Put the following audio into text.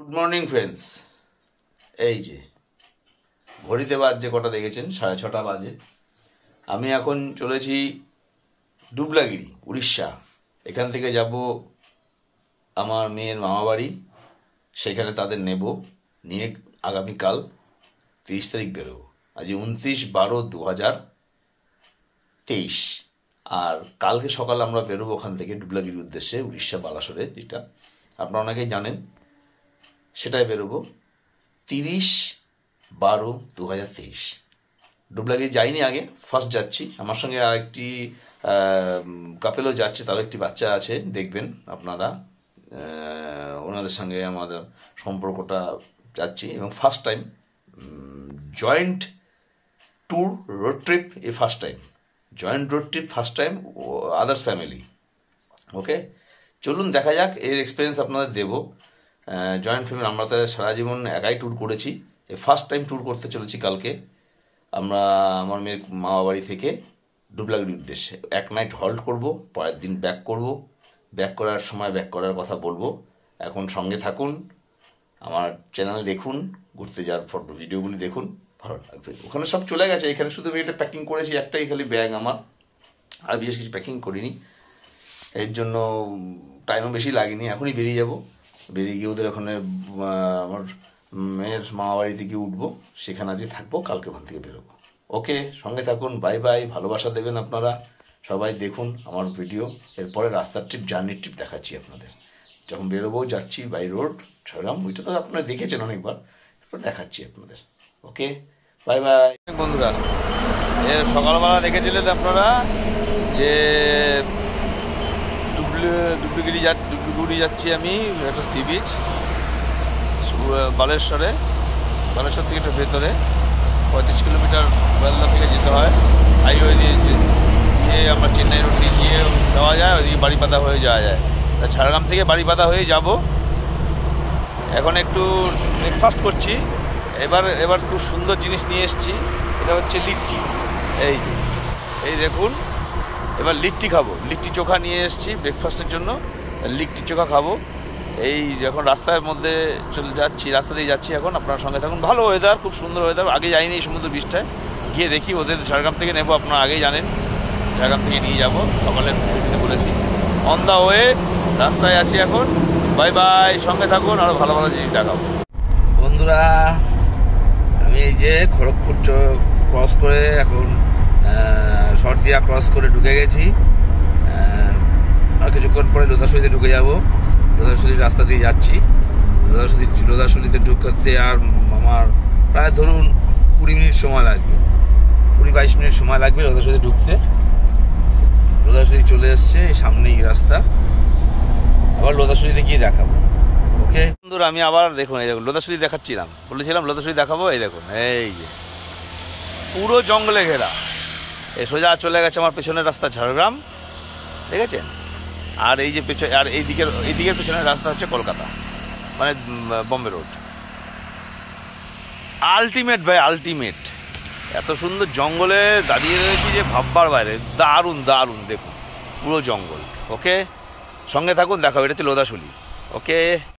Good morning friends. এই যে ঘড়িতে বাজছে কটা দেখেছেন, 6:30 বাজে। আমি এখন চলেছি ডুবলাগিরি, উড়িষ্যা। এখান থেকে যাব আমার মেয়ের মামাবাড়ি, সেখানে তাদের নিয়ে আগামীকাল 30 তারিখ বেরোবো। আজ 29/12/2023। আর কালকে সকালে আমরা বেরোবো ওখান থেকে ডুবলাগিরির উদ্দেশ্যে, উড়িষ্যা বালাসোরে, যেটা আপনারা অনেকেই জানেন। সেটাই বেরোবো 30/12/2023। ডুবলাগিরি যাইনি আগে, ফার্স্ট যাচ্ছি। আমার সঙ্গে আরেকটি কাপেলও যাচ্ছে, তারও একটি বাচ্চা আছে, দেখবেন আপনারা। ওনাদের সঙ্গে আমাদের সম্পর্কটা যাচ্ছি, এবং first time joint tour road trip, এই first time joint road trip, first time others family. Okay, চলুন দেখা যাক, এর এক্সপিরিয়েন্স আপনাদের দেবো। জয়েন্ট ফ্যামিলি, আমরা তো সারা জীবন একাই ট্যুর করেছি, এই ফার্স্ট টাইম ট্যুর করতে চলেছি কালকে। আমরা আমার মেয়ের মামা বাড়ি থেকে ডুবলাগিরির উদ্দেশ্যে এক নাইট হল্ট করব, পরের দিন ব্যাক করব। ব্যাক করার সময় ব্যাক করার কথা বলবো। এখন সঙ্গে থাকুন, আমার চ্যানেল দেখুন, ঘুরতে যাওয়ার ফটো ভিডিওগুলি দেখুন, ভালো লাগবে। ওখানে সব চলে গেছে, এখানে শুধু আমি এটা প্যাকিং করেছি, একটাই খালি ব্যাগ আমার, আর বিশেষ কিছু প্যাকিং করিনি। এর জন্য টাইমও বেশি লাগেনি, এখনই বেরিয়ে যাব। বেরিয়ে গিয়ে ওদের ওখানে আমার মেয়ের মামা বাড়িতে গিয়ে উঠবো, সেখানে আজকে থাকবো, কালকে ওখান থেকে বেরোবো। ওকে, সঙ্গে থাকুন, বাই বাই। ভালোবাসা দেবেন আপনারা সবাই, দেখুন আমার ভিডিও। এরপরে রাস্তার ট্রিপ, জার্নির ট্রিপ দেখাচ্ছি আপনাদের। যখন বেরোবো, যাচ্ছি বাই রোড ঝাড়গ্রাম, ওইটা তো আপনারা দেখেছেন অনেকবার, এরপর দেখাচ্ছি আপনাদের। ওকে, বাই বাই। বন্ধুরা, এর সকালবেলা দেখেছিলেন আপনারা যে ডুবলিগুড়ি যাচ্ছি আমি, একটা সি বিচ, বালেশ্বর থেকে একটু ভেতরে 35 কিলোমিটার বেলদা থেকে যেতে হয়। হাইওয়ে দিয়ে আমরা চেন্নাই রোড দিয়ে গিয়ে যাওয়া যায়, ওইদিকে বাড়িপাতা হয়ে যাওয়া যায়। তা ঝাড়গ্রাম থেকে বাড়িপাতা হয়ে যাব। এখন একটু ব্রেকফাস্ট করছি। এবার খুব সুন্দর জিনিস নিয়ে এসেছি, এটা হচ্ছে লিট্টি। এই দেখুন, এবার লিট্টি খাবো। লিট্টি চোখা নিয়ে এসেছি ব্রেকফাস্টের জন্য, লিট্টি চোখা খাবো। এই যখন রাস্তার মধ্যে রাস্তা দিয়ে যাচ্ছি এখন, আপনার সঙ্গে থাকুন। ভালো ওয়েদার, খুব সুন্দর ওয়েদার। আগে যাইনি সমুদ্র বীচটায়, গিয়ে দেখি। ওদের ঝাড়গ্রাম থেকে নেবো, আপনারা আগেই জানেন, ঝাড়গ্রাম থেকে নিয়ে যাবো, সকালে দিতে বলেছি। অন দ্য ওয়ে, রাস্তায় আছি এখন। বাই বাই, সঙ্গে থাকুন, আরও ভালো ভালো জিনিস দেখাবো। বন্ধুরা, আমি এই যে খড়গপুর ক্রস করে এখন শর্দিয়া ক্রস করে ঢুকে গেছি। আর কিছুক্ষণ পরে লোধাশুলিতে ঢুকে যাব। লোধাশুলির রাস্তা দিয়ে যাচ্ছি। লোধাশুলিতে ঢুকতে আর আমার প্রায় ধরুন 20 মিনিট সময় লাগবে, 20-22 মিনিট সময় লাগবে লোধাশুলিতে ঢুকতে। লোধাশুলি চলে এসছে, সামনেই রাস্তা। আবার লোধাশুলিতে গিয়ে দেখাবো। ওকে বন্ধুরা, আমি আবার দেখুন, এই দেখুন লোধাশুলি দেখাচ্ছিলাম, বলেছিলাম লোধাশুলি দেখাবো। এই দেখুন, এই যে পুরো জঙ্গলে ঘেরা। এই সোজা চলে গেছে আমার পেছনের রাস্তা ঝাড়গ্রাম, দেখেছেন? আর এই যে আর এইদিকের পেছনের রাস্তা হচ্ছে কলকাতা, মানে বম্বে রোড। আলটিমেট ভাই, আলটিমেট। এত সুন্দর জঙ্গলে দাঁড়িয়ে রয়েছি যে ভাববার বাইরে। দারুণ দারুণ, দেখুন পুরো জঙ্গল। ওকে, সঙ্গে থাকুন, দেখাবো। এটা হচ্ছে লোধাশুলি। ওকে।